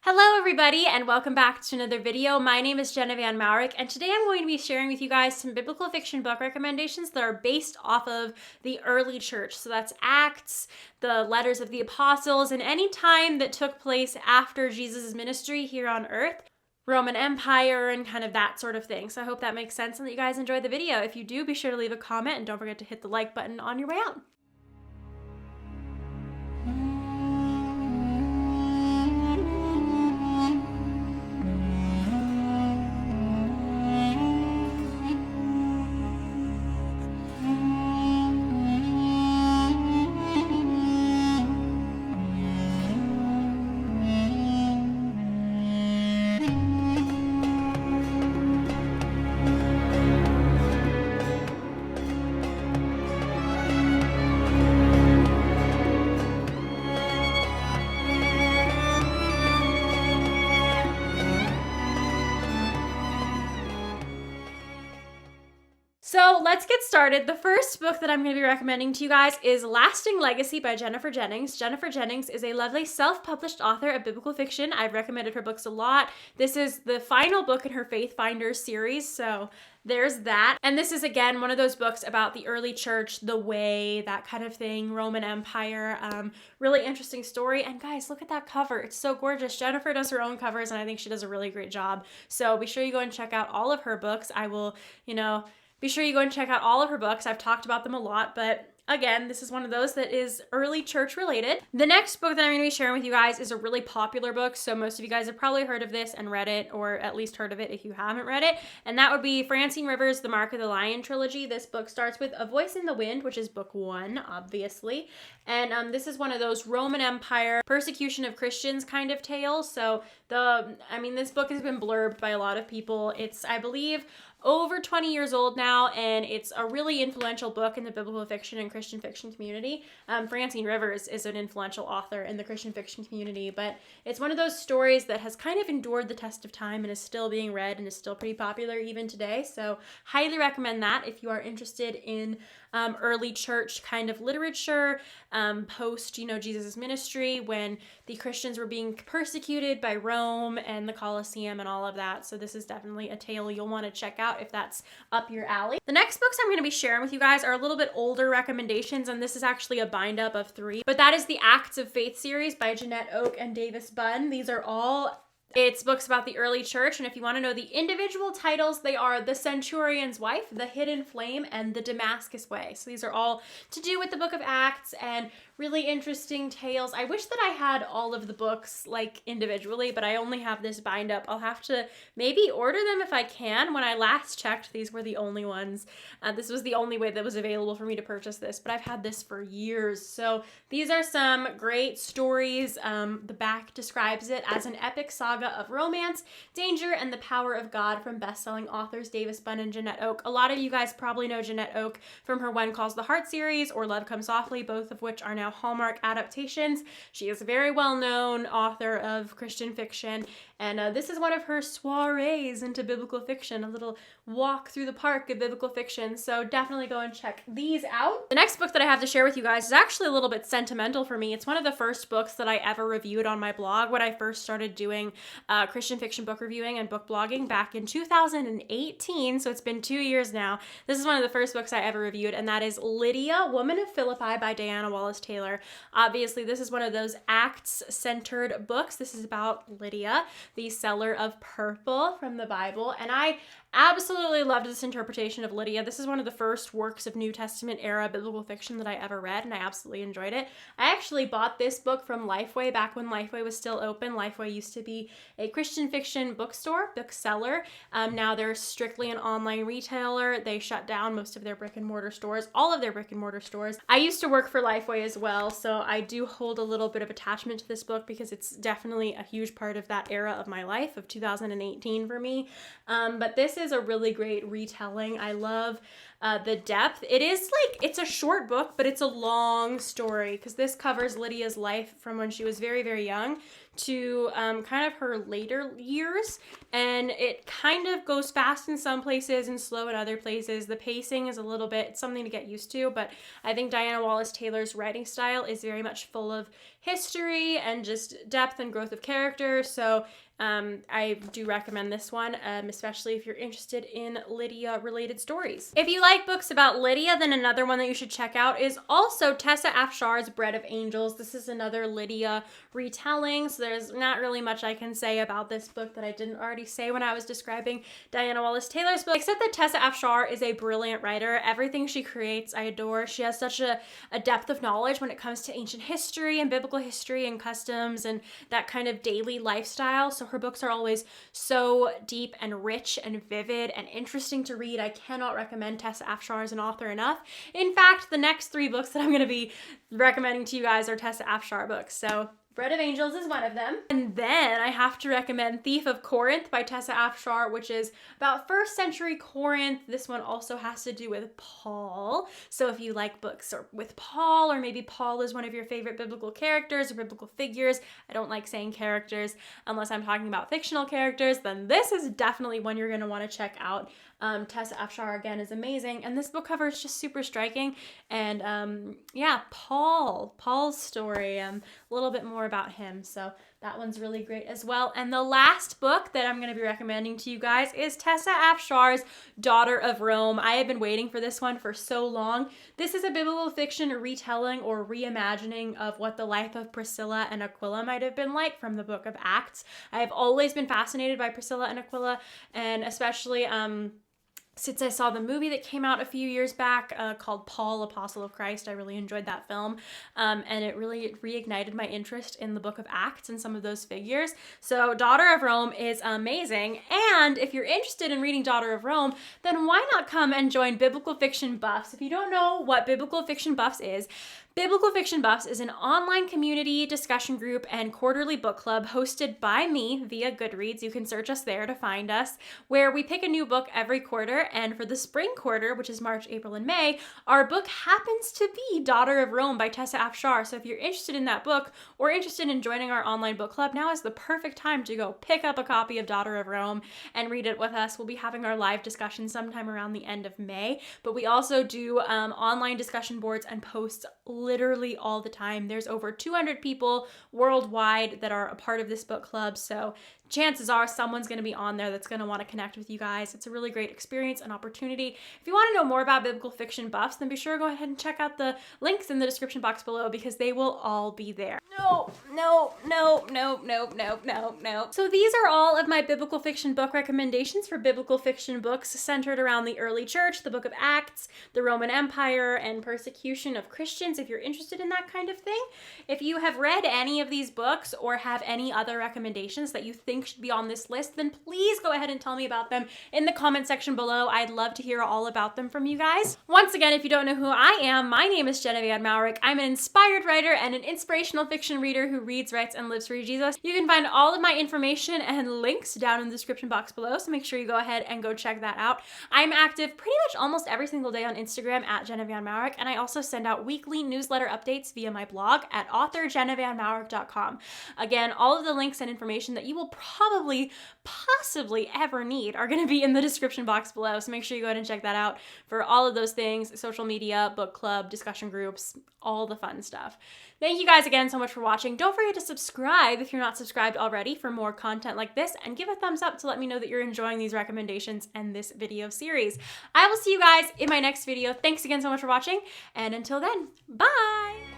Hello everybody and welcome back to another video. My name is Jenna Van Mourik and today I'm going to be sharing with you guys some biblical fiction book recommendations that are based off of the early church. So that's Acts, the letters of the apostles, and any time that took place after Jesus' ministry here on earth. Roman Empire and kind of that sort of thing. So I hope that makes sense and that you guys enjoyed the video. If you do, be sure to leave a comment and don't forget to hit the like button on your way out. So let's get started. The first book that I'm going to be recommending to you guys is Lasting Legacy by Jennifer Jennings. Jennifer Jennings is a lovely self-published author of biblical fiction. I've recommended her books a lot. This is the final book in her Faith Finders series, so there's that. And this is, again, one of those books about the early church, the way, that kind of thing, Roman Empire. Really interesting story. And guys, look at that cover. It's so gorgeous. Jennifer does her own covers, and I think she does a really great job. So be sure you go and check out all of her books. I will, be sure you go and check out all of her books. I've talked about them a lot, but again, this is one of those that is early church related. The next book that I'm going to be sharing with you guys is a really popular book, so most of you guys have probably heard of this and read it, or at least heard of it if you haven't read it, and that would be Francine Rivers' The Mark of the Lion trilogy. This book starts with A Voice in the Wind, which is book 1, obviously, and this is one of those Roman Empire persecution of Christians kind of tales. So this book has been blurbed by a lot of people. It's, I believe, over 20 years old now, and it's a really influential book in the biblical fiction and Christian fiction community. Francine Rivers is an influential author in the Christian fiction community, but it's one of those stories that has kind of endured the test of time and is still being read and is still pretty popular even today. So highly recommend that if you are interested in early church kind of literature, post, Jesus' ministry, when the Christians were being persecuted by Rome and the Colosseum and all of that. So this is definitely a tale you'll want to check out if that's up your alley. The next books I'm going to be sharing with you guys are a little bit older recommendations, and this is actually a bind up of 3, but that is the Acts of Faith series by Jeanette Oke and Davis Bunn. It's books about the early church, and if you want to know the individual titles, they are The Centurion's Wife, The Hidden Flame, and The Damascus Way. So these are all to do with the book of Acts and really interesting tales. I wish that I had all of the books individually, but I only have this bind up. I'll have to maybe order them if I can. When I last checked, these were the only ones. This was the only way that was available for me to purchase this, but I've had this for years. So these are some great stories. The back describes it as an epic saga of romance, danger, and the power of God from best-selling authors Davis Bunn and Jeanette Oke. A lot of you guys probably know Jeanette Oke from her When Calls the Heart series or Love Comes Softly, both of which are now Hallmark adaptations. She is a very well-known author of Christian fiction, and this is one of her soirees into biblical fiction, a little walk through the park of biblical fiction, so definitely go and check these out. The next book that I have to share with you guys is actually a little bit sentimental for me. It's one of the first books that I ever reviewed on my blog when I first started doing Christian fiction book reviewing and book blogging back in 2018, so it's been 2 years now. This is one of the first books I ever reviewed, and that is Lydia, Woman of Philippi by Diana Wallace Taylor. Obviously, this is one of those Acts-centered books. This is about Lydia, the seller of purple from the Bible, and I absolutely loved this interpretation of Lydia. This is one of the first works of New Testament era biblical fiction that I ever read, and I absolutely enjoyed it. I actually bought this book from Lifeway back when Lifeway was still open. Lifeway used to be a Christian fiction bookseller. Now they're strictly an online retailer. They shut down most of their brick and mortar stores, all of their brick and mortar stores. I used to work for Lifeway as well, so I do hold a little bit of attachment to this book because it's definitely a huge part of that era of my life, of 2018 for me. But this is a really great retelling. I love the depth. It's a short book, but it's a long story because this covers Lydia's life from when she was very, very young to kind of her later years, and it kind of goes fast in some places and slow in other places. The pacing is a little bit something to get used to, but I think Diana Wallace Taylor's writing style is very much full of history and just depth and growth of character. So I do recommend this one, especially if you're interested in Lydia related stories. If you like books about Lydia, then another one that you should check out is also Tessa Afshar's Bread of Angels. This is another Lydia retelling, so there's not really much I can say about this book that I didn't already say when I was describing Diana Wallace Taylor's book, except that Tessa Afshar is a brilliant writer. Everything she creates, I adore. She has such a depth of knowledge when it comes to ancient history and biblical history and customs and that kind of daily lifestyle. So her books are always so deep and rich and vivid and interesting to read. I cannot recommend Tessa Afshar as an author enough. In fact, the next 3 books that I'm going to be recommending to you guys are Tessa Afshar books. So Bread of Angels is one of them. And then I have to recommend Thief of Corinth by Tessa Afshar, which is about 1st century Corinth. This one also has to do with Paul. So if you like books with Paul, or maybe Paul is one of your favorite biblical characters or biblical figures, I don't like saying characters unless I'm talking about fictional characters, then this is definitely one you're going to want to check out. Tessa Afshar, again, is amazing. And this book cover is just super striking. And yeah, Paul's story, a little bit more about him. So that one's really great as well. And the last book that I'm going to be recommending to you guys is Tessa Afshar's Daughter of Rome. I have been waiting for this one for so long. This is a biblical fiction retelling or reimagining of what the life of Priscilla and Aquila might have been like from the book of Acts. I have always been fascinated by Priscilla and Aquila, and especially since I saw the movie that came out a few years back called Paul, Apostle of Christ. I really enjoyed that film, and it really reignited my interest in the book of Acts and some of those figures. So Daughter of Rome is amazing, and if you're interested in reading Daughter of Rome, then why not come and join Biblical Fiction Buffs? If you don't know what Biblical Fiction Buffs is an online community discussion group and quarterly book club hosted by me via Goodreads. You can search us there to find us, where we pick a new book every quarter. And for the spring quarter, which is March, April, and May, our book happens to be Daughter of Rome by Tessa Afshar. So if you're interested in that book or interested in joining our online book club, now is the perfect time to go pick up a copy of Daughter of Rome and read it with us. We'll be having our live discussion sometime around the end of May, but we also do online discussion boards and posts literally all the time. There's over 200 people worldwide that are a part of this book club, so chances are someone's going to be on there that's going to want to connect with you guys. It's a really great experience and opportunity. If you want to know more about Biblical Fiction Buffs, then be sure to go ahead and check out the links in the description box below, because they will all be there. No. So these are all of my biblical fiction book recommendations for biblical fiction books centered around the early church, the book of Acts, the Roman Empire, and persecution of Christians, if you're interested in that kind of thing. If you have read any of these books or have any other recommendations that you think should be on this list, then please go ahead and tell me about them in the comment section below. I'd love to hear all about them from you guys. Once again, if you don't know who I am, my name is Jenna Van Mourik. I'm an inspired writer and an inspirational fiction reader who reads, writes, and lives for Jesus. You can find all of my information and links down in the description box below, so make sure you go ahead and go check that out. I'm active pretty much almost every single day on Instagram at Jenna Van Mourik, and I also send out weekly newsletter updates via my blog at authorjennavanmourik.com. Again, all of the links and information that you will possibly ever need are going to be in the description box below, so make sure you go ahead and check that out for all of those things: social media, book club, discussion groups, all the fun stuff. Thank you guys again so much for watching. Don't forget to subscribe if you're not subscribed already for more content like this, and give a thumbs up to let me know that you're enjoying these recommendations and this video series. I will see you guys in my next video. Thanks again so much for watching, and until then, bye!